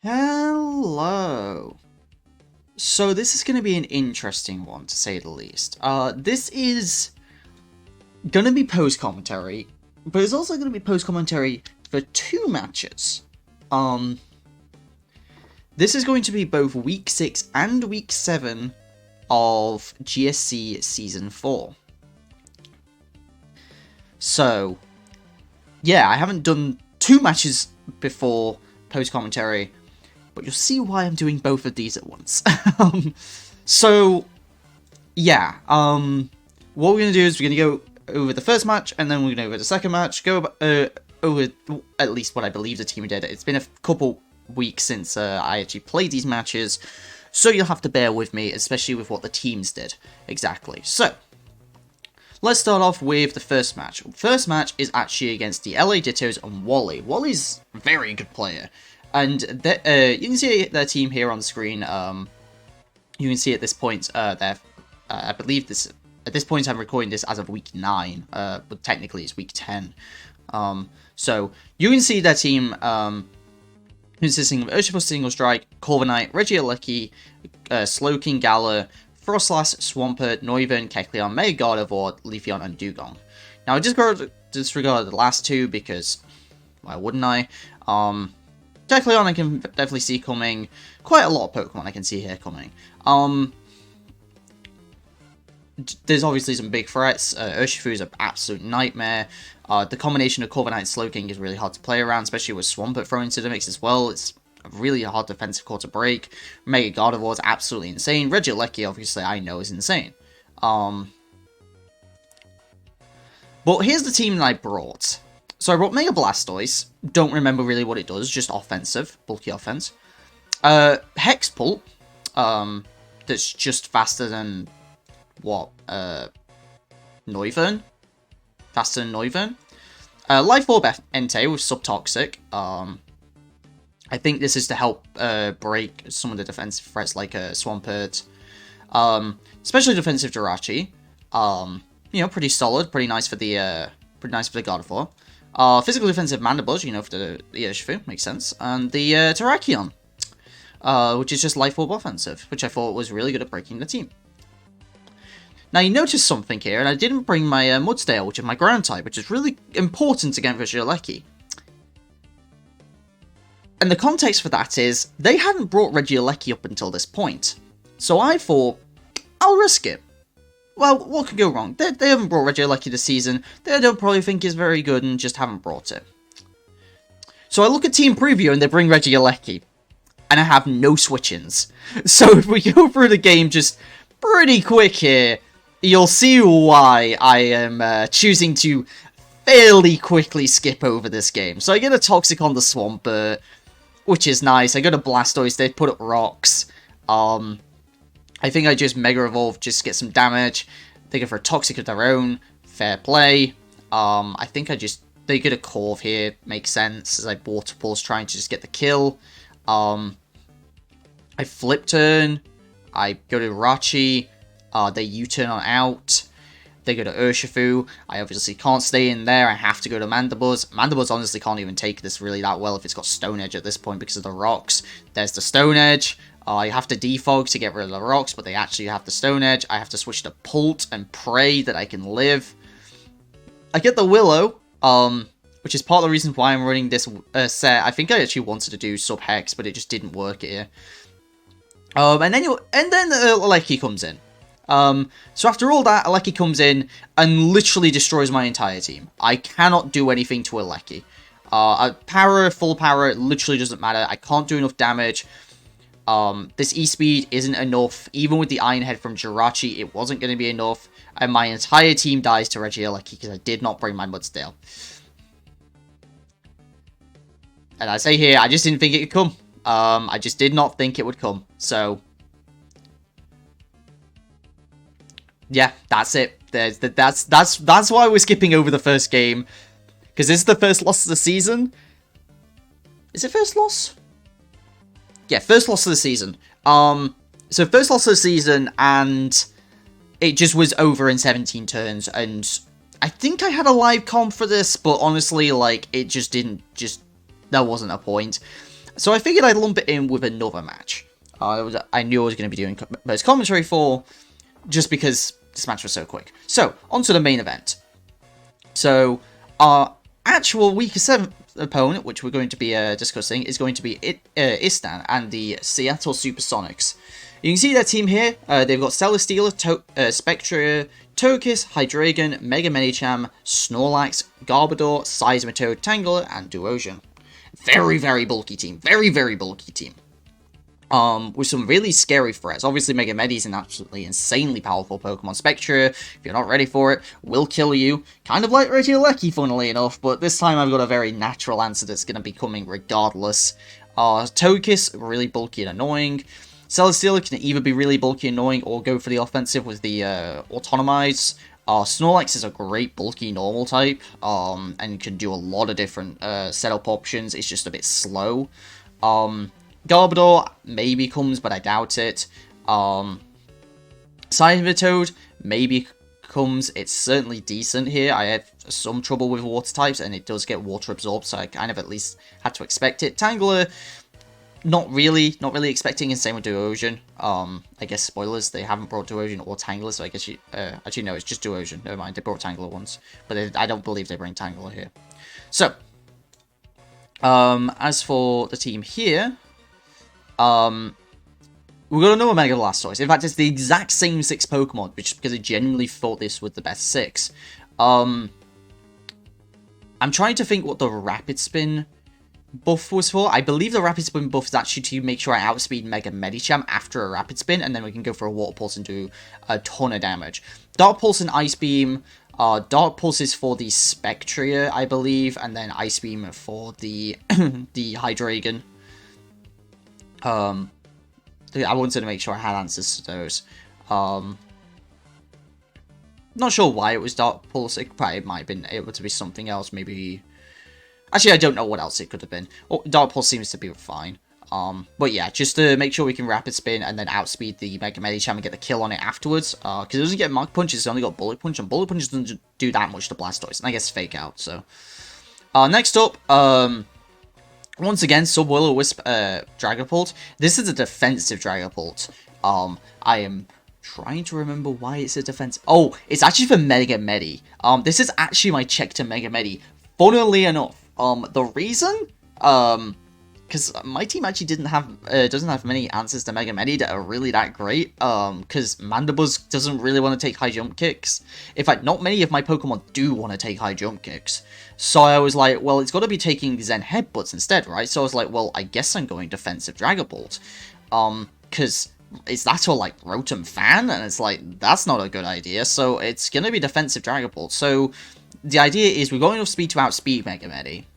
Hello. So this is going to be an interesting one, to say the least. This is going to be post-commentary, but it's also going to be post-commentary for two matches. This is going to be both Week 6 and Week 7 of GSC Season 4. So, yeah, I haven't done two matches before post-commentary, but you'll see why I'm doing both of these at once. So, yeah, what we're going to do is we're going to go over the first match, and then we're going to go over the second match, go over at least what I believe the team did. It's been a couple weeks since I actually played these matches, so you'll have to bear with me, especially with what the teams did exactly. So, let's start off with the first match. The first match is actually against the LA Dittos and Wally. Wally's a very good player. And you can see their team here on the screen. You can see at this point, I believe at this point I'm recording this as of week 9, but technically it's week 10. So you can see their team consisting of Urshifu Single Strike, Corviknight, Regieleki, Slowking, Gala, Frostlass, Swampert, Noivern, Kecleon, Mega Gardevoir, Leafeon, and Dugong. Now I disregarded the last two because why wouldn't I? Kecleon I can definitely see coming. Quite a lot of Pokemon I can see here coming. There's obviously some big threats. Urshifu is an absolute nightmare. The combination of Corviknight and Slowking is really hard to play around, especially with Swampert thrown into the mix as well. It's a really hard defensive core to break. Mega Gardevoir is absolutely insane. Regieleki, obviously, I know is insane. But here's the team that I brought. So I brought Mega Blastoise. Don't remember really what it does, just offensive, bulky offense. Hexpult, that's just faster than, what, Noivern? Faster than Noivern. Life Orb Entei with Subtoxic. I think this is to help break some of the defensive threats like Swampert. Especially defensive Jirachi. You know, pretty solid, pretty nice for the Gardevoir. Physical defensive Mandibuzz, you know, for the Urshifu, makes sense. And the Terrakion, which is just Life Orb offensive, which I thought was really good at breaking the team. Now, you notice something here, and I didn't bring my Mudsdale, which is my ground type, which is really important against Regieleki. And the context for that is, they hadn't brought Regieleki up until this point. So I thought, I'll risk it. Well, what could go wrong? They haven't brought Regieleki this season, they don't probably think is very good and just haven't brought it. So I look at Team Preview and they bring Regieleki, and I have no switch-ins. So if we go through the game just pretty quick here, you'll see why I am choosing to fairly quickly skip over this game. So I get a Toxic on the Swampert, which is nice. I got a Blastoise, they put up rocks. I think I just Mega Evolve just to get some damage. They go for a Toxic of their own. Fair play. I think they get a Corv here. Makes sense, as I Water Pulse trying to just get the kill. I Flip Turn. I go to Rachi. They U-turn on out. They go to Urshifu. I obviously can't stay in there. I have to go to Mandibuzz. Mandibuzz honestly can't even take this really that well if it's got Stone Edge at this point because of the rocks. There's the Stone Edge. You have to defog to get rid of the rocks, but they actually have the Stone Edge. I have to switch to Pult and pray that I can live. I get the Willow, which is part of the reason why I'm running this set. I think I actually wanted to do Sub-Hex, but it just didn't work here. And then Aleki comes in. So after all that, Aleki comes in and literally destroys my entire team. I cannot do anything to Aleki. Power, full power, it literally doesn't matter. I can't do enough damage. This E-Speed isn't enough. Even with the Iron Head from Jirachi, it wasn't going to be enough. And my entire team dies to Regieleki because I did not bring my Mudsdale. And I say here, I just didn't think it could come. I just did not think it would come. So, yeah, that's it. That's why we're skipping over the first game. Because this is the first loss of the season. Is it first loss? Yeah, first loss of the season. So first loss of the season, and it just was over in 17 turns, and I think I had a live comp for this, but honestly, like, it just didn't, there wasn't a point. So I figured I'd lump it in with another match. I knew I was going to be doing most commentary for, just because this match was so quick. So, on to the main event. So, our actual Week 7 opponent, which we're going to be discussing, is going to be Istan and the Seattle Supersonics. You can see their team here. They've got Stellar Stealer, Spectre, Togekiss, Hydreigon, Mega Medicham, Snorlax, Garbodor, Seismitoad, Tangela, and Duosion. Very, very bulky team. Very, very bulky team. With some really scary threats. Obviously, Mega Medi is an absolutely insanely powerful Pokemon. Spectre, if you're not ready for it, will kill you. Kind of like Regieleki, funnily enough, but this time I've got a very natural answer that's going to be coming regardless. Togekiss, really bulky and annoying. Celesteela can either be really bulky and annoying or go for the offensive with the Autonomize. Snorlax is a great bulky normal type, and can do a lot of different setup options. It's just a bit slow. Garbodor maybe comes, but I doubt it. Seismitoad maybe comes. It's certainly decent here. I have some trouble with water types, and it does get water absorbed, so I kind of at least had to expect it. Tangela, not really expecting, and same with Duosion. I guess spoilers, they haven't brought Duosion or Tangela, so I guess you, actually no, it's just Duosion, never mind, they brought Tangela once, but I don't believe they bring Tangela here. So, as for the team here, we've got another Mega Blastoise. In fact, it's the exact same 6 Pokemon, which is because I genuinely thought this was the best 6. I'm trying to think what the Rapid Spin buff was for. I believe the Rapid Spin buff is actually to make sure I outspeed Mega Medicham after a Rapid Spin, and then we can go for a Water Pulse and do a ton of damage. Dark Pulse and Ice Beam. Dark Pulse is for the Spectria, I believe, and then Ice Beam for the the Hydreigon. I wanted to make sure I had answers to those. Not sure why it was Dark Pulse. It probably might have been able to be something else. Maybe. Actually, I don't know what else it could have been. Oh, Dark Pulse seems to be fine. But yeah, just to make sure we can Rapid Spin and then outspeed the Mega Medicham and get the kill on it afterwards. Because it doesn't get Mach Punch, it's only got Bullet Punch, and Bullet Punch doesn't do that much to Blastoise. And I guess Fake Out, so. Next up, once again, Sub-Will-O-Wisp Dragapult. This is a defensive Dragapult. I am trying to remember why it's a defense. Oh, it's actually for Mega Medi. This is actually my check to Mega Medi. Funnily enough, the reason, because my team actually doesn't have many answers to Mega Medi that are really that great, because Mandibuzz doesn't really want to take high jump kicks. In fact, not many of my Pokemon do want to take high jump kicks. So I was like, well, it's got to be taking Zen Headbutts instead, right? So I was like, well, I guess I'm going defensive Dragapult. Because is that or like Rotom Fan? And it's like, that's not a good idea. So it's going to be defensive Dragapult. So the idea is we're going enough speed to outspeed Mega Medi.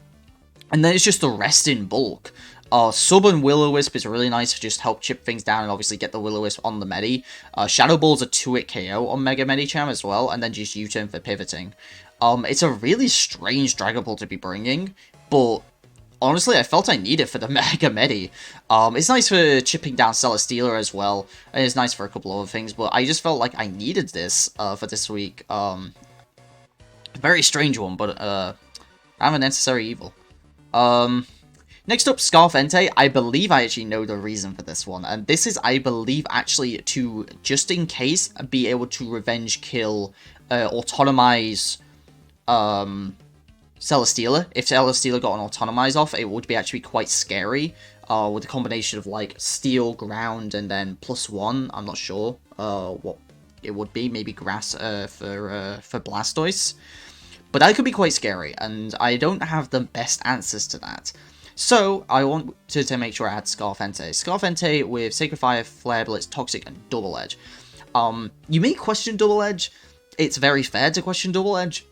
And then it's just the rest in bulk. Sub and Will-O-Wisp is really nice to just help chip things down and obviously get the Will-O-Wisp on the Medi. Shadow Ball's a 2-hit KO on Mega Medicham as well, and then just U-turn for pivoting. It's a really strange Dragapult to be bringing, but honestly, I felt I need it for the Mega Medi. It's nice for chipping down Celesteela as well, and it's nice for a couple other things, but I just felt like I needed this for this week. Very strange one, but I'm a necessary evil. Next up, Scarfente. I believe I actually know the reason for this one, and this is, I believe, actually to, just in case, be able to revenge kill, autonomize, Celesteela. If Celesteela got an autonomize off, it would be actually quite scary, with a combination of, like, Steel, Ground, and then +1, I'm not sure, what it would be, maybe Grass, for Blastoise. But that could be quite scary, and I don't have the best answers to that. So, I wanted to make sure I had Scarfente. Scarfente with Sacred Fire, Flare Blitz, Toxic, and Double Edge. You may question Double Edge. It's very fair to question Double Edge.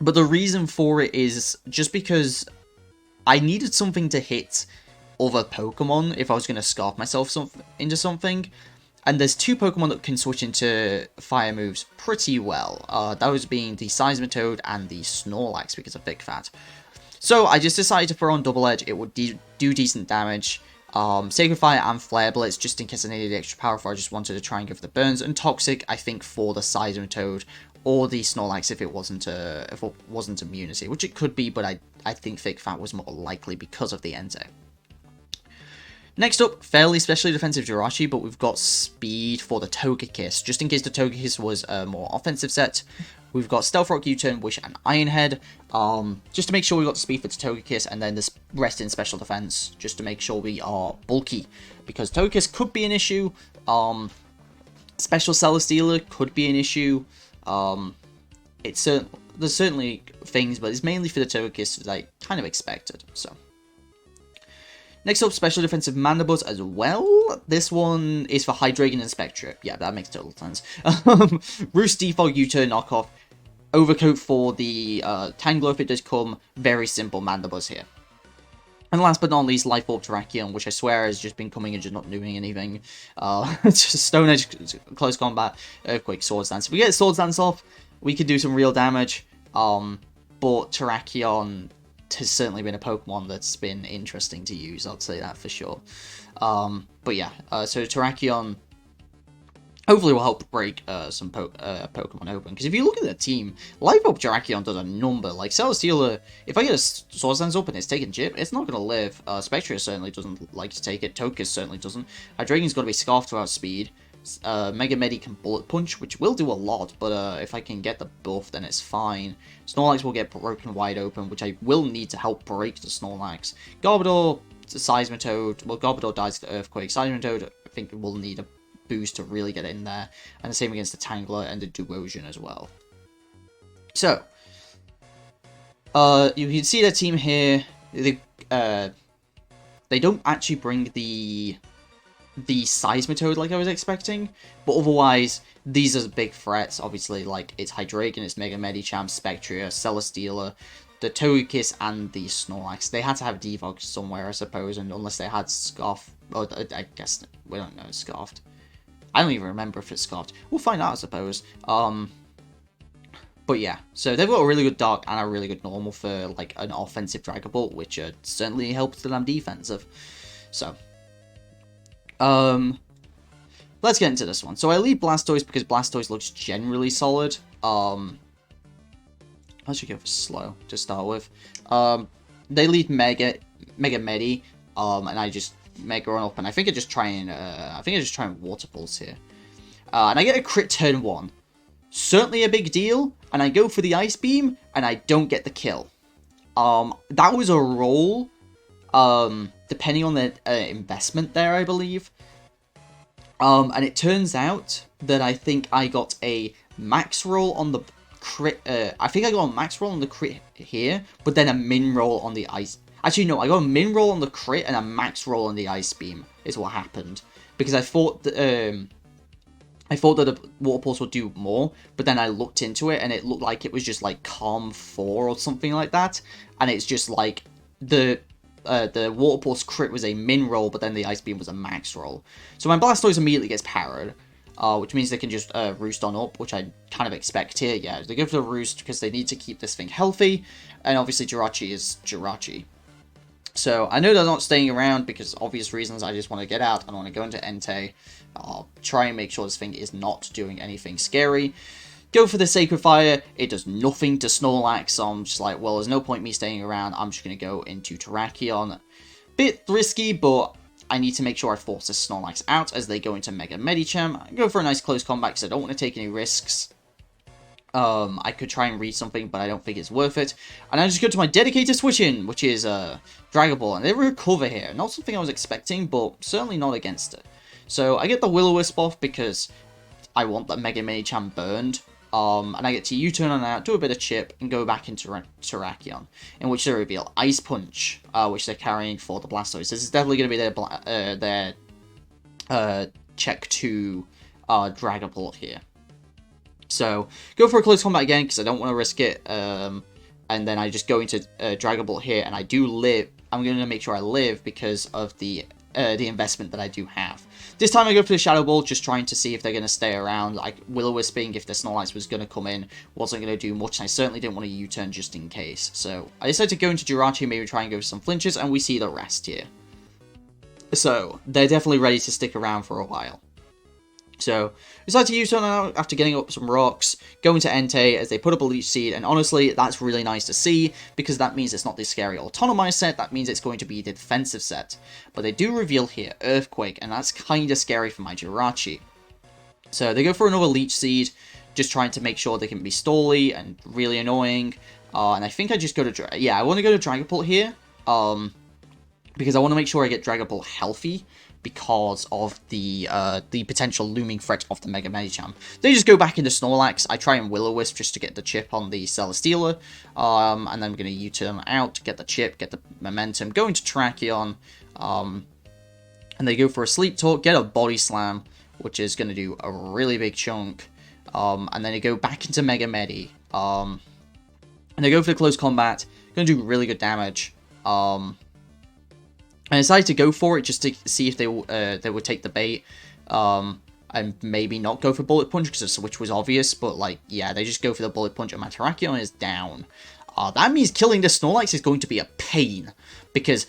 But the reason for it is just because I needed something to hit other Pokemon if I was going to Scarf myself into something. And there's 2 Pokemon that can switch into fire moves pretty well. Those being the Seismitoad and the Snorlax because of Big Fat. So I just decided to throw on Double Edge. It would do decent damage. Sacred Fire and Flare Blitz, just in case I needed the extra power, if I just wanted to try and give the burns. And Toxic, I think, for the Seismitoad or the Snorlax if it wasn't immunity, which it could be, but I think Thick Fat was more likely because of the Entei. Next up, fairly specially defensive Jirachi, but we've got speed for the Togekiss. Just in case the Togekiss was a more offensive set, we've got Stealth Rock, U-Turn, Wish, and Iron Head. Just to make sure we got the speed for the Togekiss, and then this rest in special defense, just to make sure we are bulky. Because Togekiss could be an issue. Special Celesteela could be an issue. There's certainly things, but it's mainly for the Togekiss that I kind of expected, so. Next up, special defensive Mandibuzz as well. This one is for Hydreigon and Spectra. Yeah, that makes total sense. Roost default U-turn knockoff. Overcoat for the Tangler if it does come. Very simple Mandibuzz here. And last but not least, Life Orb Terrakion, which I swear has just been coming and just not doing anything. Just Stone Edge, Close Combat, Earthquake, Swords Dance. If we get Swords Dance off, we could do some real damage. But Terrakion has certainly been a Pokemon that's been interesting to use, I'd say that for sure. But yeah, so Terrakion hopefully will help break some Pokemon open. Because if you look at the team, Life Orb Terrakion does a number. Like Celesteela, if I get a Swords Dance up and it's taking Chip, it's not going to live. Spectra certainly doesn't like to take it. Togekiss certainly doesn't. Hydreigon's got to be Scarfed without speed. Mega Medi can Bullet Punch, which will do a lot, but if I can get the buff, then it's fine. Snorlax will get broken wide open, which I will need to help break the Snorlax. Garbodor, Seismitoad, well, Garbodor dies to Earthquake. Seismitoad, I think, will need a boost to really get in there, and the same against the Tangler and the Duosion as well. So, you can see their team here. They don't actually bring the Seismitoad like I was expecting, but otherwise these are big threats. Obviously, like it's Hydreigon, it's Mega Medicham, Spectra, Celesteela, the Togekiss, and the Snorlax. They had to have Defog somewhere, I suppose, and unless they had Scarf, or I guess we don't know Scarfed. I don't even remember if it's Scarfed. We'll find out, I suppose. But yeah, so they've got a really good Dark and a really good Normal for like an offensive Dragon Ball, which certainly helps them defensive. So. Let's get into this one. So I lead Blastoise because Blastoise looks generally solid. I should go for slow to start with. They lead Mega Medi, and I just Mega Run up, and I think I just try and Water Pulse here. And I get a crit turn 1. Certainly a big deal, and I go for the Ice Beam, and I don't get the kill. That was a roll. Depending on the investment there, I believe. And it turns out that I think I got a max roll on the crit. I think I got a max roll on the crit here, but then a min roll on the ice. Actually, no, I got a min roll on the crit and a max roll on the Ice Beam is what happened. Because I thought that the Water Pulse would do more, but then I looked into it and it looked like it was just like Calm 4 or something like that. And it's just like the Water Pulse crit was a min roll, but then the Ice Beam was a max roll. So my Blastoise immediately gets parried, which means they can just roost on up, which I kind of expect here. Yeah, they go for the roost because they need to keep this thing healthy, and obviously Jirachi is Jirachi. So I know they're not staying around because obvious reasons. I just want to get out. I want to go into Entei. I'll try and make sure this thing is not doing anything scary. Go for the Sacred Fire. It does nothing to Snorlax, so I'm just like, well, there's no point me staying around. I'm just going to go into Terrakion. Bit risky, but I need to make sure I force this Snorlax out as they go into Mega Medicham. Go for a nice close combat because I don't want to take any risks. I could try and read something, but I don't think it's worth it. And I just go to my dedicated switch-in, which is Dragon Ball. And they recover here. Not something I was expecting, but certainly not against it. So I get the Will-O-Wisp off because I want that Mega Medicham burned. And I get to U-turn on out, do a bit of chip, and go back into Terrakion, in which they reveal Ice Punch, which they're carrying for the Blastoise. This is definitely going to be their check to Dragon Ball here. So, go for a close combat again, because I don't want to risk it, and then I just go into Dragon Ball here, and I do live. I'm going to make sure I live because of the investment that I do have. This time I go for the Shadow Ball, just trying to see if they're going to stay around. Like, Will-O-Wisping, if the Snorlax was going to come in, wasn't going to do much, and I certainly didn't want to U-turn just in case. So, I decided to go into Jirachi, maybe try and go for some flinches, and we see the rest here. So, they're definitely ready to stick around for a while. So, we decide to U-turn out after getting up some rocks, go into Entei as they put up a Leech Seed, and honestly, that's really nice to see, because that means it's not the scary Autonomized set, that means it's going to be the defensive set. But they do reveal here Earthquake, and that's kinda scary for my Jirachi. So, they go for another Leech Seed, just trying to make sure they can be stally and really annoying. And I think I just go to... Yeah, I want to go to Dragapult here, because I want to make sure I get Dragapult healthy, because of the potential looming threat of the Mega Medicham. They just go back into Snorlax. I try and Will-O-Wisp just to get the chip on the Celesteela, and then I'm going to U-turn out, get the chip, get the momentum, go into Terrakion, and they go for a Sleep Talk, get a Body Slam, which is going to do a really big chunk, and then they go back into Mega Medi, and they go for the Close Combat, going to do really good damage, I decided to go for it just to see if they would take the bait, and maybe not go for Bullet Punch because the switch was obvious, but like, yeah, they just go for the Bullet Punch and my Terrakion is down. That means killing this Snorlax is going to be a pain, because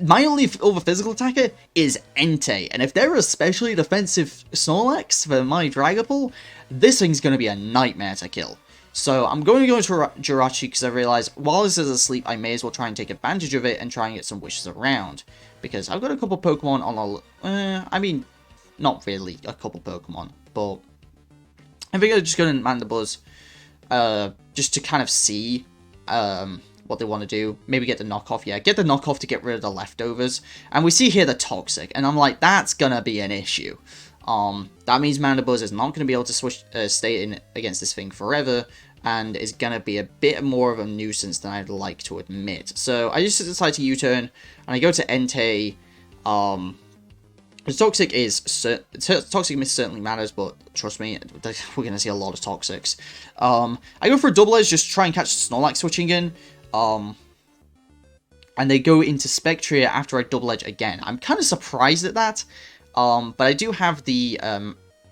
my only other physical attacker is Entei, and if they're especially defensive Snorlax for my Dragapult, this thing's going to be a nightmare to kill. So I'm going to go into Jirachi because I realize while this is asleep, I may as well try and take advantage of it and try and get some wishes around. Because I've got a couple Pokemon on a... I mean, not really a couple Pokemon, but I think I'll just go to Mandibuzz just to kind of see what they want to do. Maybe get the knockoff. Yeah, get the knockoff to get rid of the leftovers. And we see here the Toxic, and I'm like, that's going to be an issue. That means Mandibuzz is not going to be able to switch, stay in against this thing forever, and is going to be a bit more of a nuisance than I'd like to admit. So I just decide to U-turn, and I go to Entei. The Toxic Toxic Mist certainly matters, but trust me, we're going to see a lot of Toxics. I go for a Double Edge, just try and catch Snorlax switching in, and they go into Spectria after I Double Edge again. I'm kind of surprised at that. But I do have the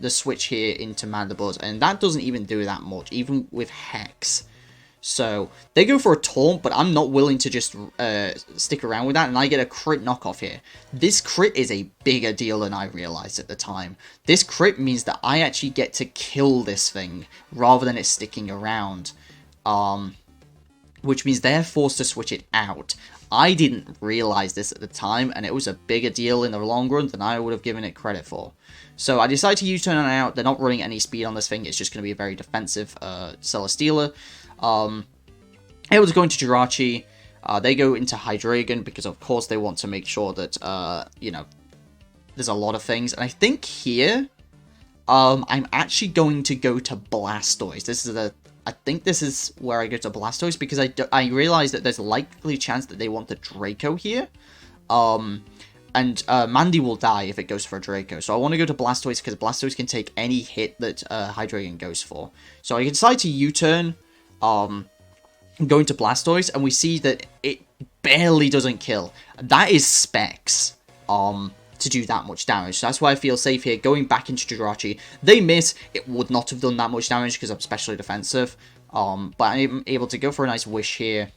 switch here into Mandibuzz, and that doesn't even do that much, even with Hex. So, they go for a Taunt, but I'm not willing to just stick around with that, and I get a crit knockoff here. This crit is a bigger deal than I realized at the time. This crit means that I actually get to kill this thing, rather than it sticking around. Which means they're forced to switch it out. I didn't realize this at the time, and it was a bigger deal in the long run than I would have given it credit for. So I decided to U-turn it out. They're not running any speed on this thing. It's just going to be a very defensive Celesteela. Able to go into Jirachi. They go into Hydreigon because, of course, they want to make sure that, you know, there's a lot of things. And I think here, I'm actually going to go to Blastoise. I think this is where I go to Blastoise, because I realize that there's a likely chance that they want the Draco here. And Mandy will die if it goes for a Draco. So I want to go to Blastoise, because Blastoise can take any hit that Hydreigon goes for. So I decide to U-turn, go into Blastoise, and we see that it barely doesn't kill. That is Specs. To do that much damage. So that's why I feel safe here, going back into Jirachi. They miss. It would not have done that much damage because I'm specially defensive. But I'm able to go for a nice Wish here.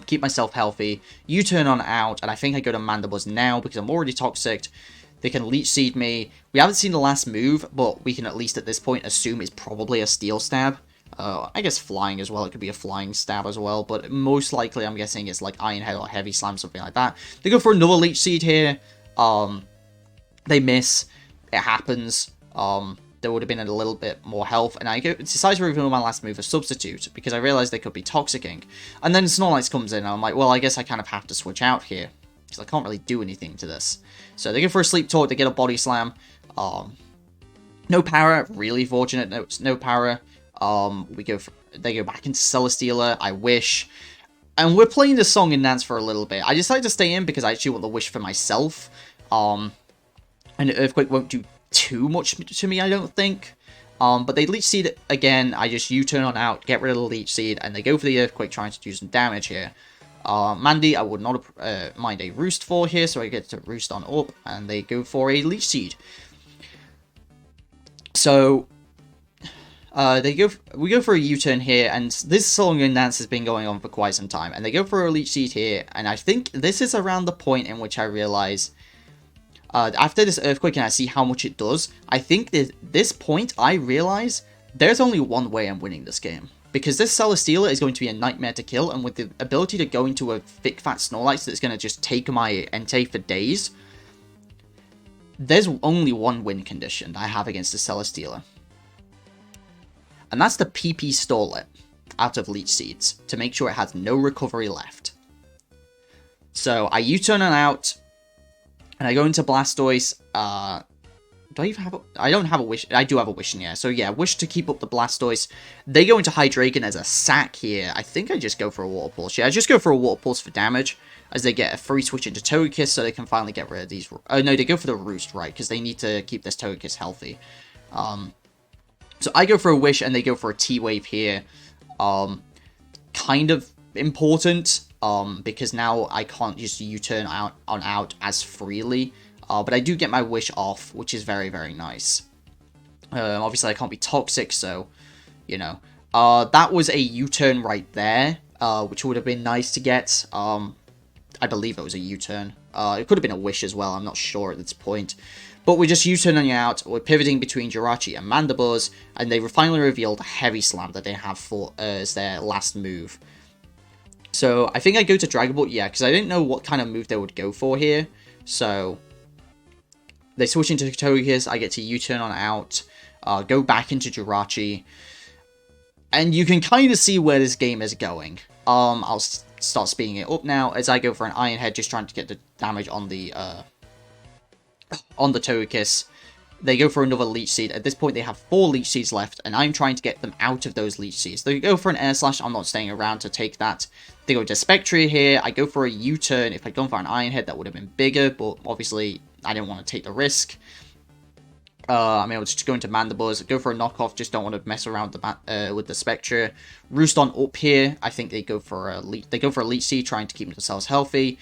Keep myself healthy. U-turn on out, and I think I go to Mandibuzz now because I'm already Toxic. They can Leech Seed me. We haven't seen the last move, but we can at least at this point assume it's probably a Steel Stab. I guess Flying as well. It could be a Flying Stab as well, but most likely I'm guessing it's like Iron Head or Heavy Slam, something like that. They go for another Leech Seed here. They miss. It happens. There would have been a little bit more health, and I decide to reveal my last move as Substitute, because I realized they could be Toxicking. And then Snorlax comes in, and I'm like, well, I guess I kind of have to switch out here, because I can't really do anything to this. So they go for a Sleep Talk, they get a Body Slam. No power, really fortunate, no power. They go back into Celesteela, I Wish. And we're playing this song and dance for a little bit. I decided to stay in because I actually want the Wish for myself. And Earthquake won't do too much to me, I don't think. But they Leech Seed again. I just U-turn on out, get rid of the Leech Seed, and they go for the Earthquake, trying to do some damage here. Mandy, I would not mind a Roost for here, so I get to Roost on up, and they go for a Leech Seed. So we go for a U-turn here, and this song and dance has been going on for quite some time, and they go for a Leech Seed here, and I think this is around the point in which I realize After this Earthquake and I see how much it does, I think at this point I realize there's only one way I'm winning this game. Because this Celesteela is going to be a nightmare to kill, and with the ability to go into a thick fat Snorlax that's going to just take my Entei for days, there's only one win condition I have against the Celesteela. And that's the PP stall it out of Leech Seeds to make sure it has no recovery left. So I U-turn and out, and I go into Blastoise. Do I even have I don't have a Wish. I do have a Wish in here. So yeah, Wish to keep up the Blastoise. They go into Hydreigon as a sack here. I think I just go for a Water Pulse. Yeah, I just go for a Water Pulse for damage, as they get a free switch into Togekiss, so they can finally get rid of these. Oh no, they go for the Roost, right? Because they need to keep this Togekiss healthy. So I go for a Wish, and they go for a T-Wave here. Kind of important, because now I can't just U-turn out as freely. But I do get my Wish off, which is very, very nice. Obviously, I can't be toxic, so, you know. That was a U-turn right there, which would have been nice to get. I believe it was a U-turn. It could have been a Wish as well, I'm not sure at this point. But we're just U-turning out, we're pivoting between Jirachi and Mandibuzz, and they finally revealed a Heavy Slam that they have for as their last move. So, I think I go to Dragon Ball, yeah, because I didn't know what kind of move they would go for here. So, they switch into Togekiss, I get to U-turn on out, go back into Jirachi, and you can kind of see where this game is going. I'll start speeding it up now, as I go for an Iron Head, just trying to get the damage on the Togekiss. They go for another Leech Seed. At this point, they have 4 Leech Seeds left, and I'm trying to get them out of those Leech Seeds. They go for an Air Slash. I'm not staying around to take that. They go to Spectria here. I go for a U-turn. If I'd gone for an Iron Head, that would have been bigger, but obviously, I didn't want to take the risk. I'm able to just go into Mandibuzz, go for a knockoff, just don't want to mess around with the Spectra. Roost on up here. I think they go for a Leech Seed, trying to keep themselves healthy.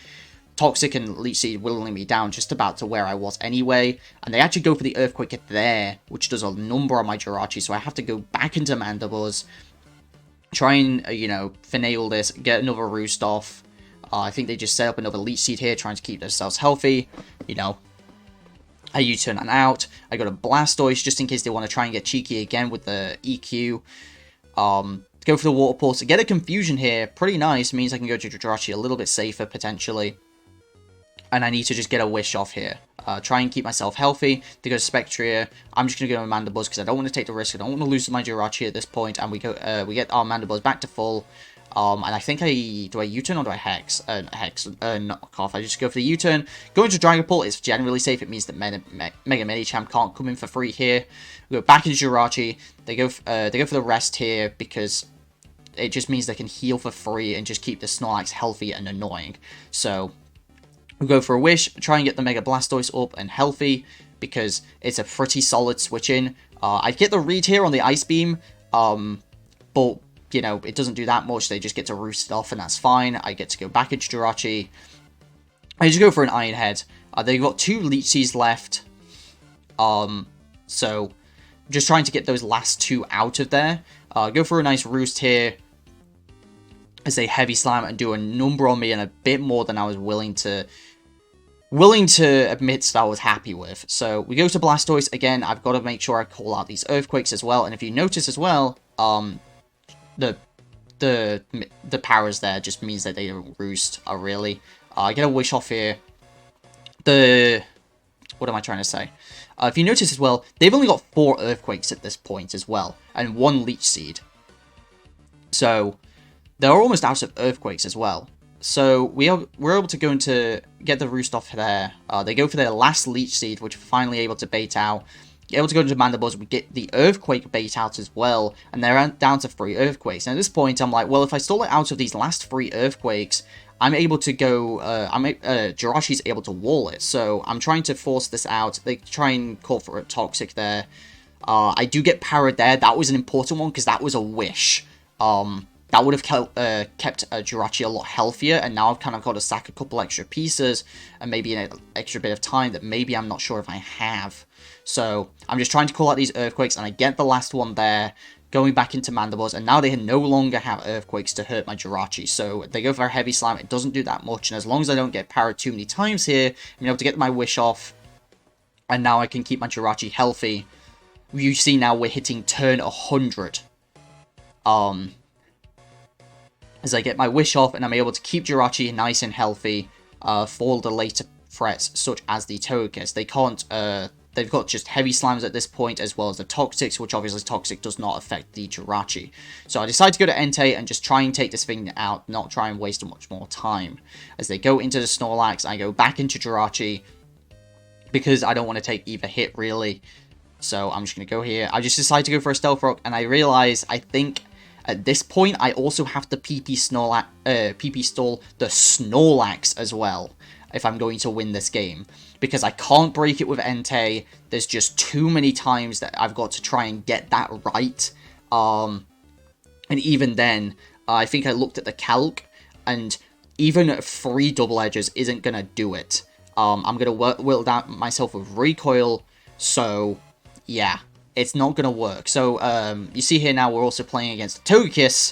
Toxic and Leech Seed whittling me down just about to where I was anyway. And they actually go for the Earthquake there, which does a number on my Jirachi. So I have to go back into Mandibuzz, try and, finagle this, get another Roost off. I think they just set up another Leech Seed here, trying to keep themselves healthy. I U-turn and out. I go to Blastoise, just in case they want to try and get cheeky again with the EQ. Go for the Water Pulse. Get a Confusion here. Pretty nice. Means I can go to Jirachi a little bit safer, potentially. And I need to just get a Wish off here. Try and keep myself healthy. They go to Spectria. I'm just going to go to Mandibuzz because I don't want to take the risk. I don't want to lose my Jirachi at this point. And we get our Mandibuzz back to full. And I think do I U-turn or do I Hex? Knock off. I just go for the U-turn. Going to Dragon Ball is generally safe. It means that Mega Medicham can't come in for free here. We go back into Jirachi. They go for the rest here because it just means they can heal for free and just keep the Snorlax healthy and annoying. So we go for a Wish, try and get the Mega Blastoise up and healthy because it's a pretty solid switch in. I get the read here on the Ice Beam, but it doesn't do that much. They just get to roost it off, and that's fine. I get to go back into Jirachi. I just go for an Iron Head. They've got 2 Leech Seeds left. So just trying to get those last 2 out of there. Go for a nice Roost here as a Heavy Slam and do a number on me and a bit more than I was willing to admit that I was happy with. So we go to Blastoise again. I've got to make sure I call out these Earthquakes as well. And if you notice as well, the powers there just means that they don't roost, really. I get a Wish off here. What am I trying to say? If you notice as well, they've only got 4 Earthquakes at this point as well, and 1 Leech Seed. So they're almost out of Earthquakes as well. So we're able to go into get the Roost off there. They go for their last Leech Seed, which we're finally able to bait out. Able to go into Mandibuzz, we get the Earthquake bait out as well, and they're down to 3 Earthquakes. And at this point, I'm like, well, if I stall it out of these last 3 Earthquakes, I'm able to go, Jiraiya's able to wall it, so I'm trying to force this out. They try and call for a Toxic there. I do get Parrot there. That was an important one, because that was a Wish. That would have kept Jirachi a lot healthier, and now I've kind of got to sack a couple extra pieces, and maybe an extra bit of time that maybe I'm not sure if I have. So, I'm just trying to call out these Earthquakes, and I get the last one there, going back into Mandibuzz, and now they no longer have Earthquakes to hurt my Jirachi. So, they go for a Heavy Slam, it doesn't do that much, and as long as I don't get parried too many times here, I'm able to get my Wish off, And now I can keep my Jirachi healthy. You see now we're hitting turn 100. As I get my wish off, and I'm able to keep Jirachi nice and healthy for the later threats, such as the Togekiss. They can't, they've got just heavy slimes at this point, as well as the Toxics, which obviously Toxic does not affect the Jirachi. So I decide to go to Entei and just try and take this thing out, not try and waste much more time. As they go into the Snorlax, I go back into Jirachi, because I don't want to take either hit, really. So I'm just going to go here. I just decide to go for a Stealth Rock, and I realize, I think, at this point, I also have to PP stall the Snorlax as well, if I'm going to win this game. Because I can't break it with Entei. There's just too many times that I've got to try and get that right. And even then, I think I looked at the calc, and even 3 double edges isn't going to do it. I'm going to whittle down myself with Recoil, so yeah, it's not going to work. So you see here now we're also playing against Togekiss,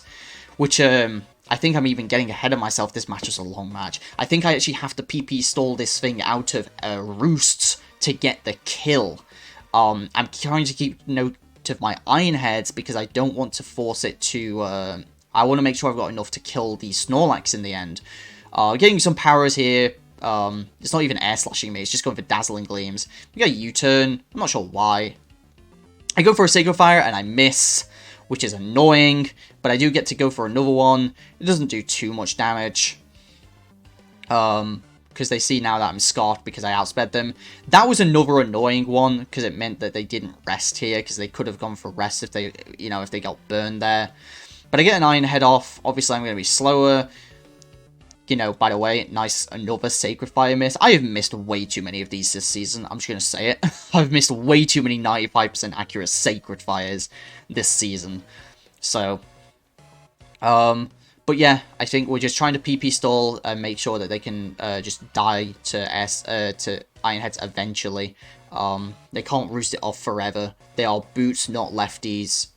which I think I'm even getting ahead of myself. This match is a long match. I think I actually have to PP stall this thing out of Roosts to get the kill. I'm trying to keep note of my Iron Heads because I don't want to force it to... I want to make sure I've got enough to kill the Snorlax in the end. Getting some powers here. It's not even air slashing me, it's just going for Dazzling Gleams. We got a U-turn, I'm not sure why. I go for a Sacred Fire and I miss, which is annoying, but I do get to go for another one. It doesn't do too much damage. Because they see now that I'm scarred because I outsped them. That was another annoying one, because it meant that they didn't rest here, because they could have gone for rest if they, if they got burned there. But I get an Iron Head off, obviously I'm going to be slower. By the way, nice, another Sacred Fire miss. I have missed way too many of these this season. I'm just going to say it. I've missed way too many 95% accurate Sacred Fires this season. So, but yeah, I think we're just trying to PP stall and make sure that they can just die to Iron Heads eventually. They can't roost it off forever. They are boots, not lefties.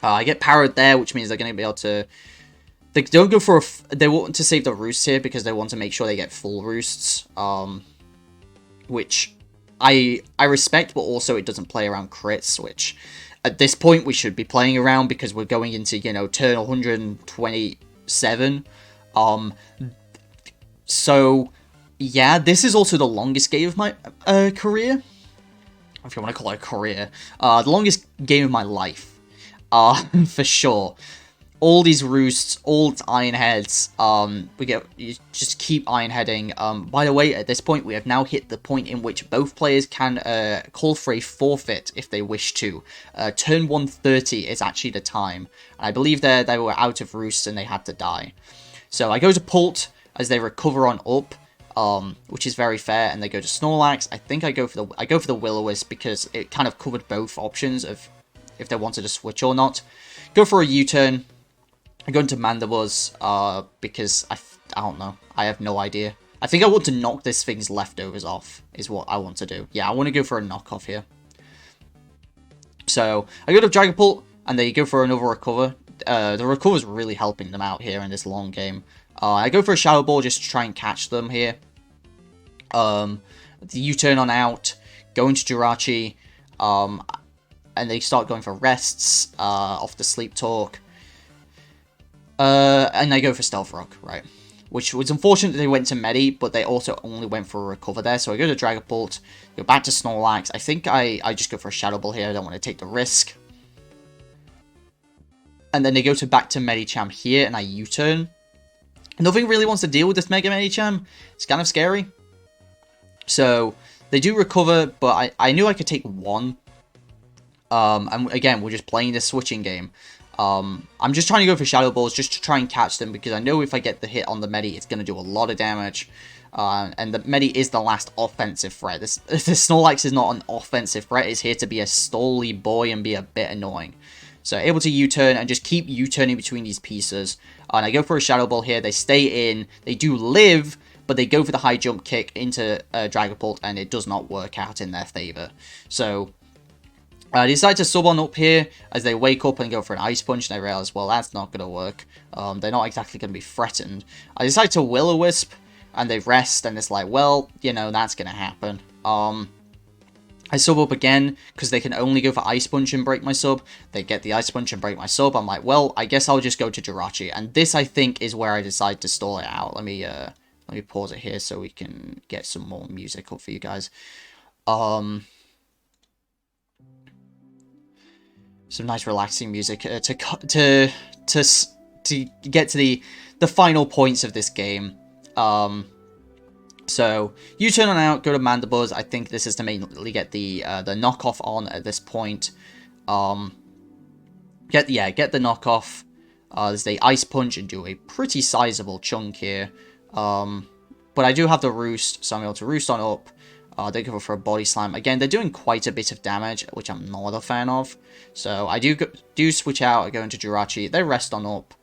I get powered there, which means they're going to be able to... They don't go for they want to save the roosts here because they want to make sure they get full roosts, which I respect, but also it doesn't play around crits, which at this point we should be playing around because we're going into, turn 127. So yeah, this is also the longest game of my career, if you want to call it a career, the longest game of my life, for sure. All these roosts, all Iron Heads, you just keep Iron Heading. By the way, at this point, we have now hit the point in which both players can call for a forfeit if they wish to. Turn 130 is actually the time. And I believe they were out of roosts and they had to die. So I go to Pult as they recover on up, which is very fair, and they go to Snorlax. I think I go for the Will-O-Wisp because it kind of covered both options of if they wanted to switch or not. Go for a U-turn. I go into Mandibuzz, because I don't know. I have no idea. I think I want to knock this thing's leftovers off, is what I want to do. Yeah, I want to go for a knockoff here. So, I go to Dragapult, and they go for another recover. The recover's really helping them out here in this long game. I go for a Shadow Ball just to try and catch them here. The U-turn on out, go into Jirachi, and they start going for rests, off the Sleep Talk. And they go for Stealth Rock, right? Which was unfortunate that they went to Medi, but they also only went for a recover there. So I go to Dragapult, go back to Snorlax. I think I just go for a Shadow Ball here. I don't want to take the risk. And then they go back to Medicham here, and I U-turn. Nothing really wants to deal with this Mega Medicham. It's kind of scary. So they do recover, but I knew I could take one. And again, we're just playing this switching game. I'm just trying to go for Shadow Balls just to try and catch them, because I know if I get the hit on the Medi, it's going to do a lot of damage. And the Medi is the last offensive threat. This Snorlax is not an offensive threat. It's here to be a stolly boy and be a bit annoying. So able to U-turn and just keep U-turning between these pieces. And I go for a Shadow Ball here. They stay in. They do live, but they go for the high jump kick into Dragapult, and it does not work out in their favor. So... I decide to sub on up here as they wake up and go for an Ice Punch, and I realize, well, that's not going to work. They're not exactly going to be threatened. I decide to Will-O-Wisp, and they rest, and it's like, well, that's going to happen. I sub up again, because they can only go for Ice Punch and break my sub. They get the Ice Punch and break my sub. I'm like, well, I guess I'll just go to Jirachi. And this, I think, is where I decide to stall it out. Let me pause it here so we can get some more music up for you guys. Some nice relaxing music to get to the final points of this game. So you turn on out, go to Mandibuzz. I think this is to mainly get the knockoff on at this point. Get the knockoff. There's the Ice Punch and do a pretty sizable chunk here. But I do have the Roost, so I'm able to Roost on up. They go for a Body Slam. Again, they're doing quite a bit of damage, which I'm not a fan of. So I do switch out. I go into Jirachi. They rest on up,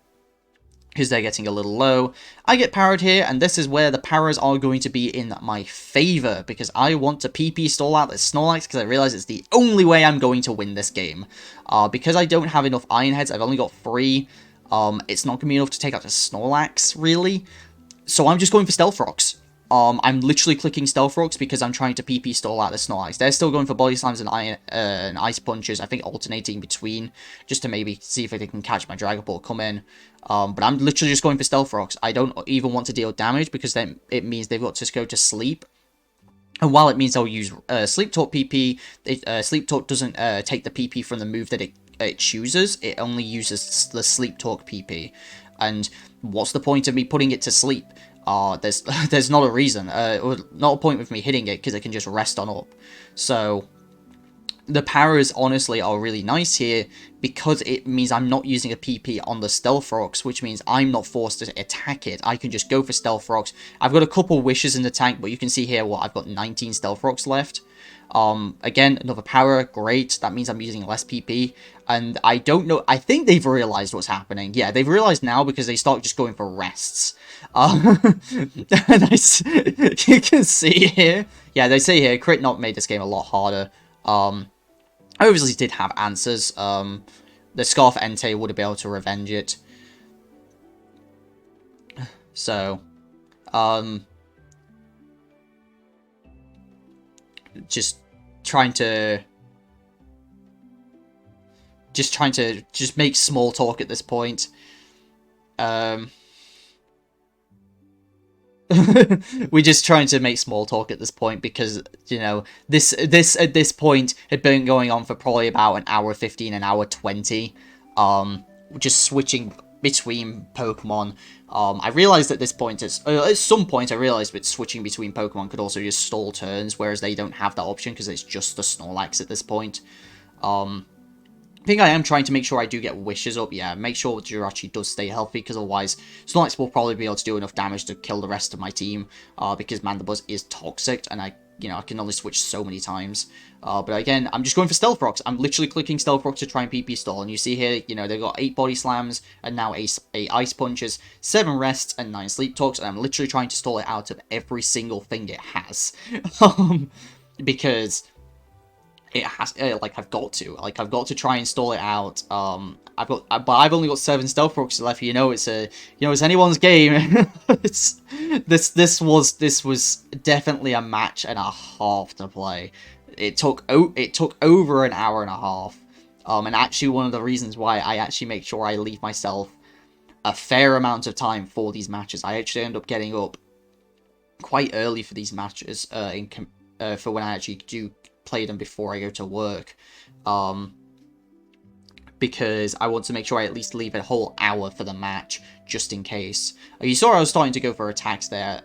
because they're getting a little low. I get powered here, and this is where the powers are going to be in my favor, because I want to PP stall out this Snorlax, because I realize it's the only way I'm going to win this game. Because I don't have enough Iron Heads, I've only got 3, it's not going to be enough to take out the Snorlax, really. So I'm just going for Stealth Rocks. I'm literally clicking Stealth Rocks because I'm trying to PP stall out the Snorlax. They're still going for Body Slams and Ice Punches, I think alternating between, just to maybe see if they can catch my Dragon Ball come in. But I'm literally just going for Stealth Rocks. I don't even want to deal damage because then it means they've got to go to sleep. And while it means I'll use Sleep Talk PP, Sleep Talk doesn't take the PP from the move that it chooses. It only uses the Sleep Talk PP. And what's the point of me putting it to sleep? There's not a reason, or not a point with me hitting it, because it can just rest on up. So the powers honestly are really nice here, because it means I'm not using a PP on the Stealth Rocks, which means I'm not forced to attack it. I can just go for Stealth Rocks. I've got a couple wishes in the tank, but you can see here what I've got 19 Stealth Rocks left. Again, another power, great. That means I'm using less PP. And I don't know, I think they've realized what's happening. Yeah, they've realized now because they start just going for rests. And you can see here, yeah, they say here, Crit Knock made this game a lot harder. I obviously did have answers. The Scarf Entei would have been able to revenge it. So, just trying to make small talk at this point. We're just trying to make small talk at this point because, you know, this at this point had been going on for probably about an hour 15, an hour 20. Just switching between Pokemon. I realized at this point, at some point, I realized that switching between Pokemon could also just stall turns, whereas they don't have that option because it's just the Snorlax at this point. I think I am trying to make sure I do get wishes up. Yeah, make sure Jirachi does stay healthy, because otherwise Snorlax will probably be able to do enough damage to kill the rest of my team, because Mandibuzz is toxic, and I can only switch so many times. But again, I'm just going for Stealth Rocks. I'm literally clicking Stealth Rocks to try and PP stall, and you see here, they've got 8 Body Slams, and now 8 Ice Punches, 7 Rests, and 9 Sleep Talks, and I'm literally trying to stall it out of every single thing it has. Because it has, I've got to try and stall it out. But I've only got 7 Stealth Rocks left. It's anyone's game. This was definitely a match and a half to play. It took over an hour and a half. And actually one of the reasons why I actually make sure I leave myself a fair amount of time for these matches. I actually end up getting up quite early for these matches, for when I actually do play them before I go to work, because I want to make sure I at least leave a whole hour for the match, just in case. You saw I was starting to go for attacks there,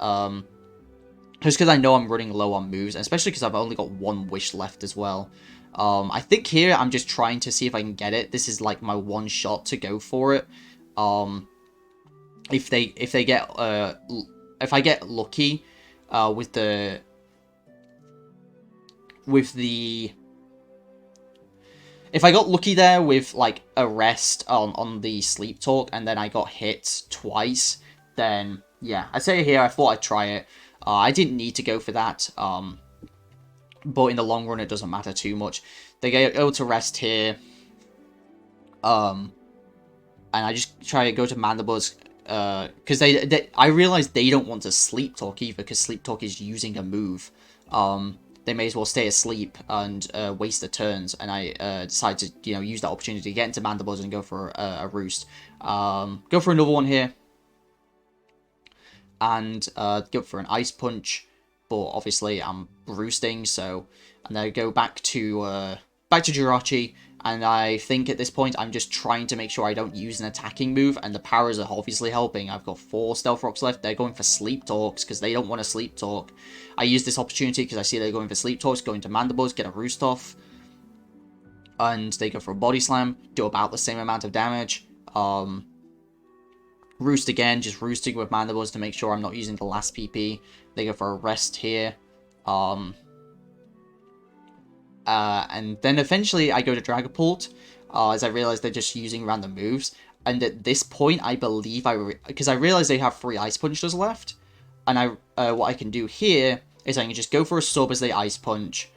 just because I know I'm running low on moves, especially because I've only got 1 wish left as well. I think here I'm just trying to see if I can get it. This is like my one shot to go for it. If I get lucky if I got lucky there with like a rest on the Sleep Talk, and then I got hit twice, then yeah, I say here I thought I'd try it. I didn't need to go for that, but in the long run it doesn't matter too much. They get able to rest here, and I just try to go to Mandibuzz, because I realize they don't want to Sleep Talk either, because Sleep Talk is using a move. they may as well stay asleep and waste their turns. And I decided to, use that opportunity to get into Mandibles and go for a roost. Go for another one here. And go for an Ice Punch. But obviously I'm roosting, so... And then I go back to Jirachi. And I think at this point, I'm just trying to make sure I don't use an attacking move, and the powers are obviously helping. I've got 4 Stealth Rocks left. They're going for Sleep Talks, because they don't want to Sleep Talk. I use this opportunity, because I see they're going for Sleep Talks, going to Mandibles, get a Roost off. And they go for a Body Slam, do about the same amount of damage. Roost again, just roosting with Mandibles to make sure I'm not using the last PP. They go for a Rest here. And then eventually I go to Dragapult, as I realize they're just using random moves. And at this point, I believe because I realize they have 3 Ice Punches left. And what I can do here is I can just go for a sub as they Ice Punch.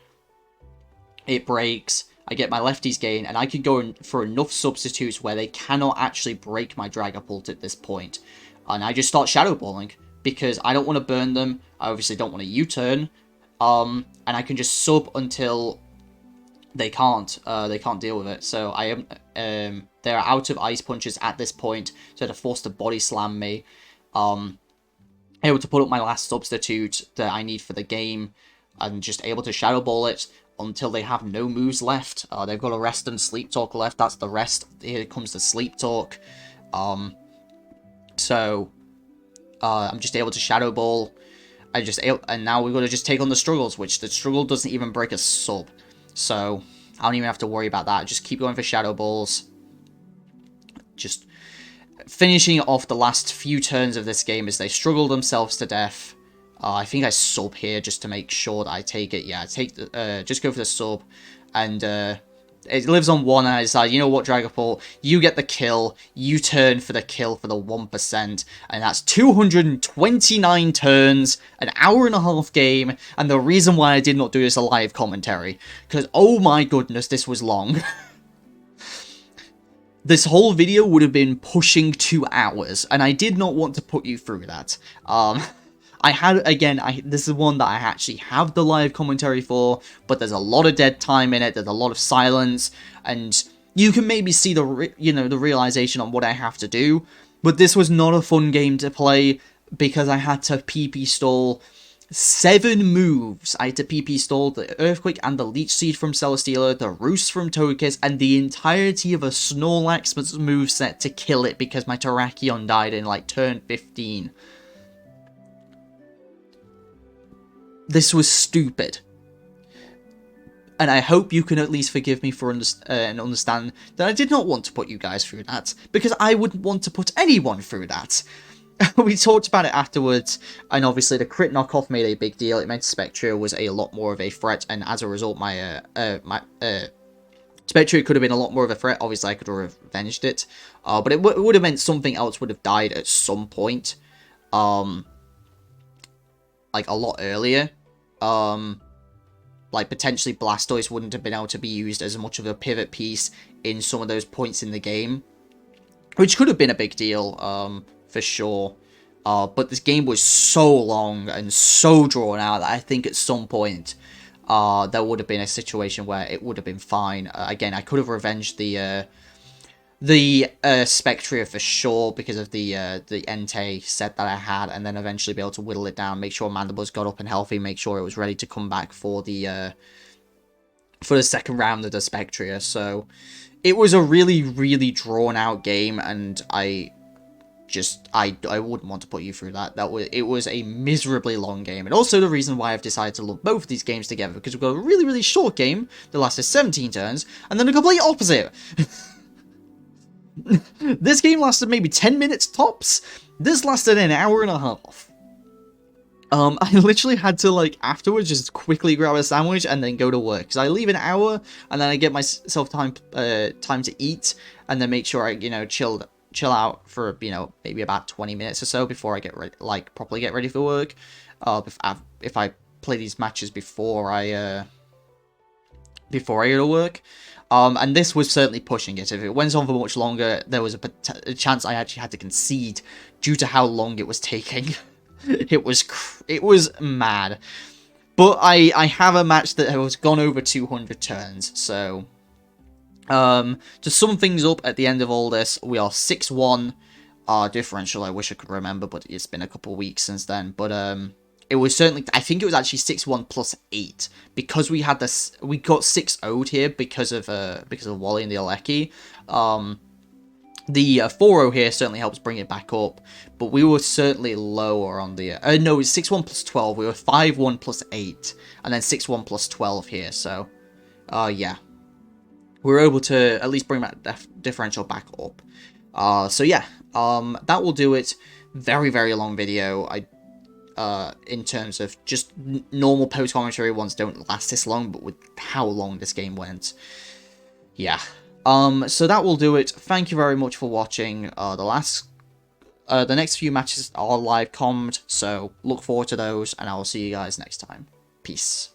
It breaks. I get my lefties gain, and I can go for enough substitutes where they cannot actually break my Dragapult at this point. And I just start Shadow Balling, because I don't want to burn them. I obviously don't want to U-turn. And I can just sub until they can't deal with it. So I am they're out of Ice Punches at this point, so they're forced to Body Slam me. Able to put up my last substitute that I need for the game, and just able to Shadow Ball it until they have no moves left. They've got a Rest and Sleep Talk left. That's the Rest. Here comes the Sleep Talk. So I'm just able to Shadow Ball. And now we've got to just take on the struggles, which the struggle doesn't even break a sub. So I don't even have to worry about that. Just keep going for Shadow Balls. Just finishing off the last few turns of this game as they struggle themselves to death. I think I sub here just to make sure that I take it. Yeah, just go for the sub. And it lives on 1, and I decide, you know what, Dragapult, you get the kill. You turn for the kill for the 1%. And that's 229 turns, an hour-and-a-half game. And the reason why I did not do this a live commentary, because, oh my goodness, this was long. This whole video would have been pushing 2 hours, and I did not want to put you through that. I had, again, this is one that I actually have the live commentary for, but there's a lot of dead time in it, there's a lot of silence, and you can maybe see the realization on what I have to do, but this was not a fun game to play, because I had to PP stall 7 moves. I had to PP stall the Earthquake and the Leech Seed from Celesteela, the Roost from Togekiss, and the entirety of a Snorlax moveset to kill it, because my Terrakion died in, like, turn 15. This was stupid. And I hope you can at least forgive me for and understand that I did not want to put you guys through that, because I wouldn't want to put anyone through that. We talked about it afterwards, and obviously the crit knockoff made a big deal. It meant Spectria was a lot more of a threat, and as a result, my Spectria could have been a lot more of a threat. Obviously, I could have avenged it, but it would have meant something else would have died at some point. Like, a lot earlier. Like, potentially Blastoise wouldn't have been able to be used as much of a pivot piece in some of those points in the game, which could have been a big deal, for sure. But this game was so long and so drawn out that I think at some point, there would have been a situation where it would have been fine. Again, I could have revenged the Spectria for sure, because of the Entei set that I had, and then eventually be able to whittle it down, make sure Mandibles got up and healthy, make sure it was ready to come back for the second round of the Spectria. So it was a really, really drawn out game, and I wouldn't want to put you through that. It was a miserably long game, and also the reason why I've decided to lump both of these games together, because we've got a really, really short game that lasted 17 turns, and then a complete opposite. This game lasted maybe 10 minutes tops. This lasted an hour and a half. I literally had to, like, afterwards just quickly grab a sandwich and then go to work. Because I leave an hour, and then I get myself time to eat, and then make sure I, chill out for, maybe about 20 minutes or so before I get ready, properly get ready for work. If I play these matches before I go to work. And this was certainly pushing it. If it went on for much longer, there was a chance I actually had to concede due to how long it was taking. It was mad. But I have a match that has gone over 200 turns, so... to sum things up at the end of all this, we are 6-1. Differential, I wish I could remember, but it's been a couple of weeks since then. But, it was certainly... I think it was actually 6-1 plus 8. Because we had this... We got 6-0'd here because of Wally and the Alecki. The 4-0 here certainly helps bring it back up, but we were certainly lower on the... no, it's 6-1 plus 12, we were 5-1 plus 8, and then 6-1 plus 12 here, so... yeah. We were able to at least bring that differential back up. So yeah, that will do it. Very, very long video. In terms of just normal post-commentary ones don't last this long, but with how long this game went. Yeah. So that will do it. Thank you very much for watching. The next few matches are live commed, so look forward to those, and I will see you guys next time. Peace.